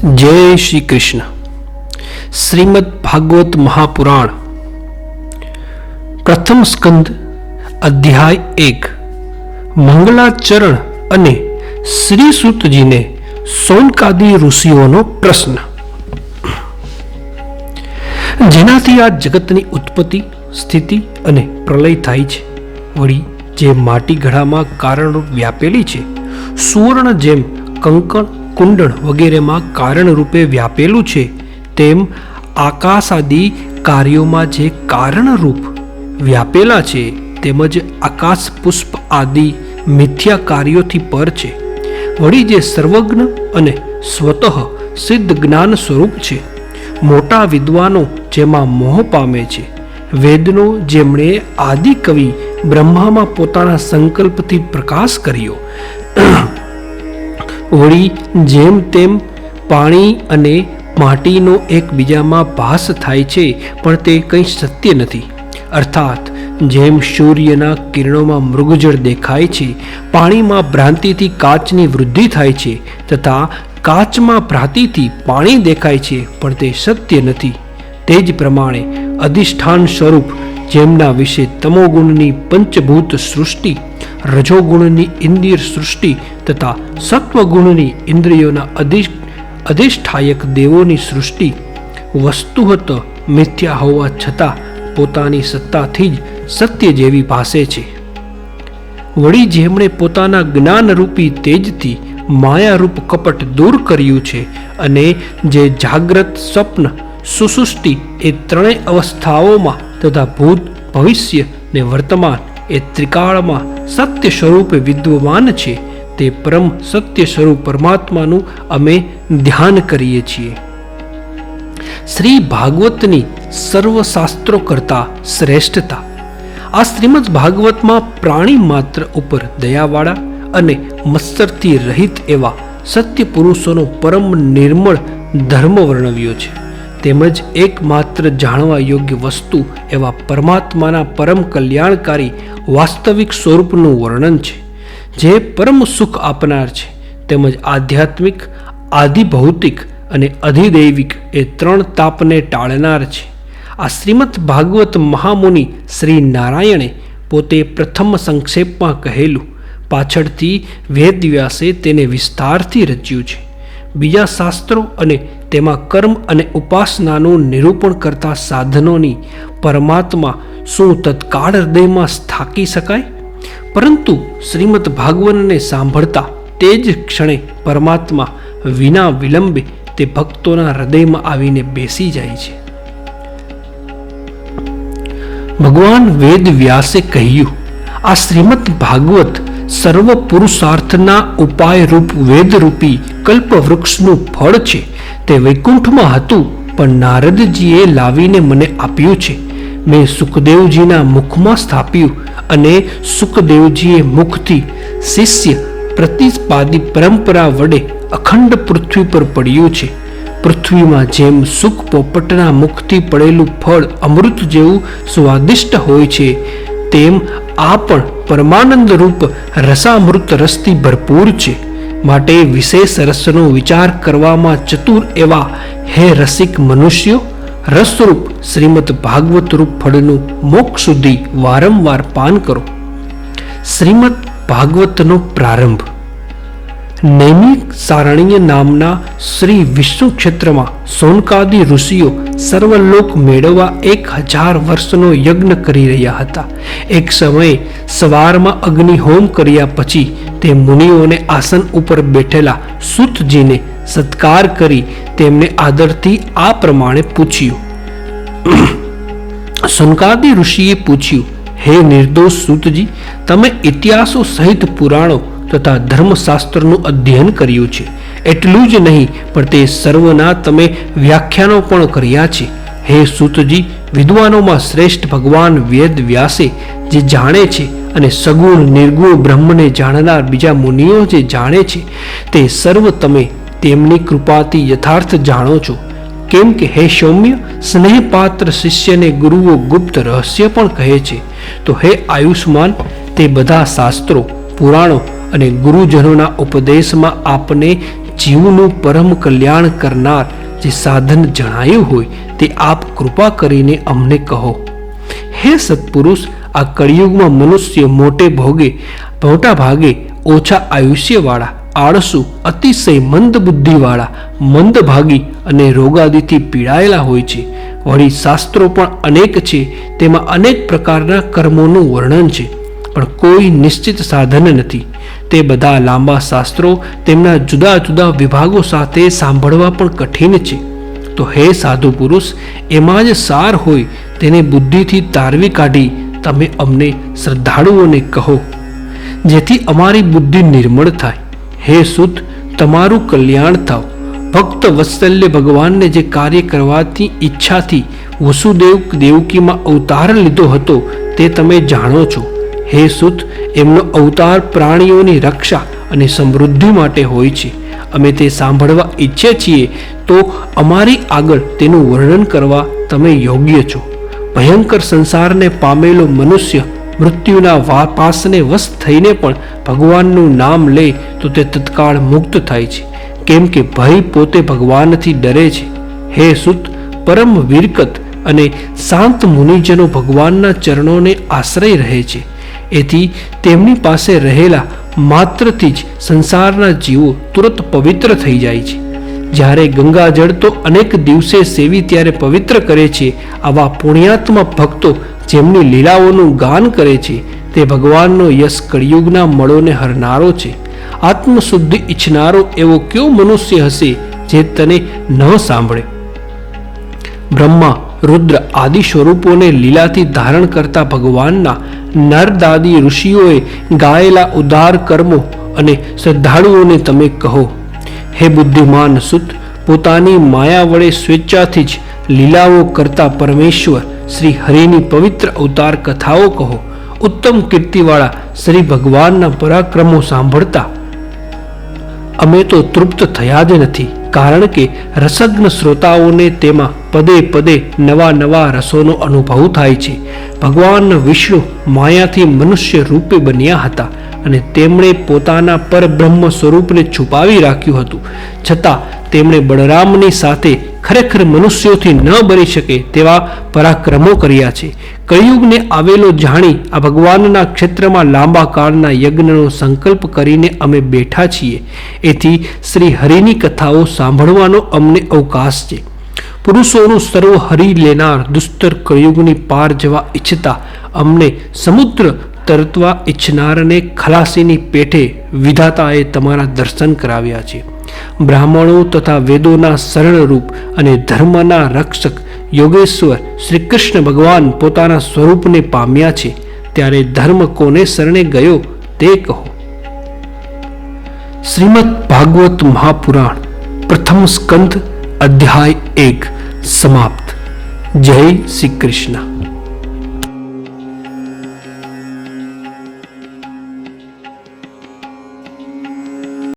जय श्री कृष्ण। श्रीमद् भागवत महापुराण प्रथम स्कंद अध्याय 1 मंगलाचरण अने श्री सूतजीने सौनकादि ऋषिओनो प्रश्न। जेनाथी आ जगतनी उत्पत्ति स्थिति अने प्रलय थाय छे, वળી जे माटी घड़ामां कारणरूप व्यापेली छे, सुवर्ण जेम कंकण कुंडળ વગેરેમાં કારણ રૂપે વ્યાપેલું છે, તેમ આકાશ આદિ કાર્યોમાં જે કારણરૂપ વ્યાપેલા છે, તેમજ આકાશ પુષ્પ આદિ મિથ્યા કાર્યોથી પર છે. વળી જે સર્વજ્ઞ અને સ્વતઃ સિદ્ધ જ્ઞાન સ્વરૂપ છે, મોટા વિદ્વાનો જેમાં મોહ પામે છે, વેદનો જેમણે આદિ કવિ બ્રહ્મામાં પોતાના સંકલ્પથી પ્રકાશ કર્યો, વળી જેમ તેમ પાણી અને માટીનો એકબીજામાં ભાસ થાય છે, પણ તે કંઈ સત્ય નથી. અર્થાત જેમ સૂર્યના કિરણોમાં મૃગજળ દેખાય છે, પાણીમાં ભ્રાંતિથી કાચની વૃદ્ધિ થાય છે, તથા કાચમાં ભ્રાંતિથી પાણી દેખાય છે, પણ તે સત્ય નથી. તે જ પ્રમાણે અધિષ્ઠાન સ્વરૂપ જેમના વિશે તમોગુણની પંચભૂત સૃષ્ટિ, રજોગુણની ઇન્દ્રિય સૃષ્ટિ તથા સત્વગુણની ઇન્દ્રિયોના અધિષ્ઠાયક દેવોની સૃષ્ટિ વસ્તુહત મિથ્યા હોવા છતાં પોતાની સત્તાથી જ સત્ય જેવી ભાસે છે. વળી જેમણે પોતાના જ્ઞાનરૂપી તેજથી માયારૂપ કપટ દૂર કર્યું છે, અને જે જાગ્રત, સ્વપ્ન, સુષુપ્તિ એ ત્રણેય અવસ્થાઓમાં તથા ભૂત, ભવિષ્ય ને વર્તમાન એ ત્રિકાળમાં સત્ય સ્વરૂપે વિદ્યમાન છે, તે પરમ સત્ય સ્વરૂપ પરમાત્માનું અમે ધ્યાન કરીએ છીએ. શ્રી ભાગવતની સર્વ શાસ્ત્રો કરતા શ્રેષ્ઠતા. આ શ્રીમદ ભાગવતમાં પ્રાણી માત્ર ઉપર દયાવાળા અને મત્સરથી રહિત એવા સત્ય પુરુષોનો પરમ નિર્મળ ધર્મ વર્ણવ્યો છે, તેમજ એકમાત્ર જાણવા યોગ્ય વસ્તુ એવા પરમાત્માના પરમ કલ્યાણકારી વાસ્તવિક સ્વરૂપનું વર્ણન છે, જે પરમ સુખ આપનાર છે, તેમજ આધ્યાત્મિક, આધિભૌતિક અને અધિદૈવિક એ ત્રણ તાપને ટાળનાર છે. આ શ્રીમદ ભાગવત મહામુનિ શ્રી નારાયણે પોતે પ્રથમ સંક્ષેપમાં કહેલું, પાછળથી વેદવ્યાસે તેને વિસ્તારથી રચ્યું છે. બીજા શાસ્ત્રો અને તેમાં કર્મ અને ઉપાસનાનું નિરૂપણ કરતા સાધનોની પરમાત્મા શું તત્કાળ હૃદયમાં સ્થાકી શકાય? પરંતુ શ્રીમદ ભાગવતને સાંભળતા તે જ ક્ષણે પરમાત્મા વિના વિલંબે તે ભક્તોના હૃદયમાં આવીને બેસી જાય છે. ભગવાન વેદ વ્યાસે કહ્યું, આ શ્રીમદ ભાગવત સર્વ પુરુષાર્થના ઉપાય રૂપ વેદરૂપી કલ્પવૃક્ષનું ફળ છે. તે વૈકુંઠમાં હતું, પણ નારદજીએ લાવીને મને આપ્યું છે. મેં સુખદેવજીના મુખમાં સ્થાપ્યું, અને સુખદેવજીએ મુખથી શિષ્ય પ્રતિપાદી પરંપરા વડે અખંડ પૃથ્વી પર પડ્યું છે. પૃથ્વીમાં જેમ સુખ પોપટના મુખથી પડેલું ફળ અમૃત જેવું સ્વાદિષ્ટ હોય છે, તેમ આ પણ પરમાનંદ રૂપ રસામૃત રસથી ભરપૂર છે. માટે વિશેષ રસનો વિચાર કરવામાં ચતુર એવા હે રસિક મનુષ્યો, રસરૂપ શ્રીમદ ભાગવત રૂપ ફળનું મોક્ષ સુધી વારંવાર પાન કરો. શ્રીમદ ભાગવતનો પ્રારંભ. નૈમિક સારણ્ય નામના શ્રી વિષ્ણુ ક્ષેત્રમાં સૌનકાદિ ઋષિઓ સર્વલોક મેળવવા 1000 વર્ષનો યજ્ઞ કરી રહ્યા હતા. એક સમયે સવારમાં અગ્નિહોમ કર્યા પછી તે મુનિઓને આસન ઉપર બેઠેલા સૂતજીને સત્કાર કરી તેમને આદરથી આ પ્રમાણે પૂછ્યું. સૌનકાદિ ઋષિએ પૂછ્યું, હે નિર્દોષ સૂતજી, તમે ઇતિહાસો સહિત પુરાણો તથા ધર્મશાસ્ત્રનું અધ્યયન કર્યું છે. એટલું જ નહીં, પણ તે સર્વના તમે વ્યાખ્યાનો પણ કર્યા છે. હે સૂતજી, વિદ્વાનોમાં શ્રેષ્ઠ ભગવાન વેદ વ્યાસે જે જાણે છે, અને સગુણ નિર્ગુણ બ્રહ્મને જાણનાર બીજા મુનિઓ જે જાણે છે, તે સર્વ તમે તેમની કૃપાથી યથાર્થ જાણો છો. કેમ કે હે સૌમ્ય, સ્નેહપાત્ર શિષ્યને ગુરુઓ ગુપ્ત રહસ્ય પણ કહે છે. તો હે આયુષ્માન, તે બધા શાસ્ત્રો, પુરાણો અને ગુરુજનોના ઉપદેશમાં આપને જીવનું પરમ કલ્યાણ કરનાર જે સાધન જણાયું હોય તે આપ કૃપા કરીને અમને કહો. હે સત્પુરુષ, આ કળિયુગમાં મનુષ્ય મોટા ભાગે ઓછા આયુષ્યવાળા, આળસુ, અતિશય મંદ બુદ્ધિવાળા, મંદભાગી અને રોગાદિથી પીડાયેલા હોય છે. વળી શાસ્ત્રો પણ અનેક છે, તેમાં અનેક પ્રકારના કર્મોનું વર્ણન છે, પણ કોઈ નિશ્ચિત સાધન નથી. તે બધા લાંબા શાસ્ત્રો તેમના જુદા જુદા વિભાગો સાથે સાંભળવા પણ કઠિન છે. તો હે સાધુ પુરુષ, એમાં જ સાર હોય તેને બુદ્ધિથી તારવી કાઢી તમે અમને શ્રદ્ધાળુઓને કહો, જેથી અમારી બુદ્ધિ નિર્મળ થાય. હે સુત, તમારું કલ્યાણ થાવ. ભક્ત વત્સલ્ય ભગવાનને જે કાર્ય કરવાથી ઈચ્છાથી વસુદેવ દેવકીમાં અવતાર લીધો હતો તે તમે જાણો છો. હે સુત, એમનો અવતાર પ્રાણીઓની રક્ષા અને સમૃદ્ધિ માટે હોય છે. અમે તે સાંભળવા ઈચ્છીએ છીએ, તો અમારી આગળ તેનું વર્ણન કરવા તમે યોગ્ય છો. ભયંકર સંસારને પામેલો મનુષ્ય મૃત્યુના પાસને વશ થઈને પણ ભગવાનનું નામ લે તો તે તત્કાળ મુક્ત થાય છે, કેમ કે ભય પોતે ભગવાનથી ડરે છે. હે સુત, પરમ વીરકત અને શાંત મુનિજનો ભગવાનના ચરણોને આશ્રય રહે છે. એથી તેમની પાસે રહેલા માત્રથી જ સંસારના જીવો તુરત પવિત્ર થઈ જાય છે. જ્યારે ગંગાજળ તો અનેક દિવસે સેવી ત્યારે પવિત્ર કરે છે, આવા પુણ્યાત્મા ભક્તો જેમની લીલાઓનું ગાન કરે છે, તે ભગવાનનો યશ કળિયુગના મળોને હરનારો છે. આત્મશુદ્ધિ ઈચ્છનારો એવો કયો મનુષ્ય હશે જે તને ન સાંભળે? બ્રહ્મા, રુદ્ર આદિ સ્વરૂપોને લીલાથી ધારણ કરતા ભગવાનના નરદાદી ઋષિઓએ ગાયેલા ઉદાર કર્મો અને શ્રદ્ધાળુઓને તમે કહો. હે બુદ્ધિમાન સુત, પોતાની માયા વડે સ્વેચ્છાથી જ લીલાઓ કરતા પરમેશ્વર શ્રી હરિની પવિત્ર અવતાર કથાઓ કહો. ઉત્તમ કીર્તિવાળા શ્રી ભગવાનના પરાક્રમો સાંભળતા અમે તો તૃપ્ત થયા જ નથી, કારણ કે રસજ્ઞ શ્રોતાઓને તેમાં પદે પદે નવા નવા રસોનો અનુભવ થાય છે. ભગવાન વિષ્ણુ માયાથી મનુષ્ય રૂપે બન્યા હતા અને તેમણે પોતાના પરબ્રહ્મ સ્વરૂપને છુપાવી રાખ્યું હતું. છતાં તેમણે બળરામની સાથે ખરેખર મનુષ્યોથી ન બની શકે તેવા પરાક્રમો કર્યા છે. કળિયુગને આવેલો જાણી આ ભગવાનના ક્ષેત્રમાં લાંબા કાળના યજ્ઞનો સંકલ્પ કરીને અમે બેઠા છીએ. એથી શ્રી હરિની કથાઓ સાંભળવાનો અમને અવકાશ છે. પુરુષોનું સર્વ હરી લેનાર દુસ્તર કળિયુગની પાર જવા ઈચ્છતા અમને સમુદ્ર તરતવા ઈચ્છનારને ખલાસીની પેઠે વિધાતાએ તમારા દર્શન કરાવ્યા છે. બ્રાહ્મણો તથા વેદોના શરણરૂપ અને ધર્મના રક્ષક યોગેશ્વર શ્રી કૃષ્ણ ભગવાન પોતાના સ્વરૂપને પામ્યા છે, ત્યારે ધર્મ કોને શરણે ગયો તે કહો. શ્રીમદ ભાગવત મહાપુરાણ પ્રથમ સ્કંધ અધ્યાય 1 સમાપ્ત. જય શ્રી કૃષ્ણ.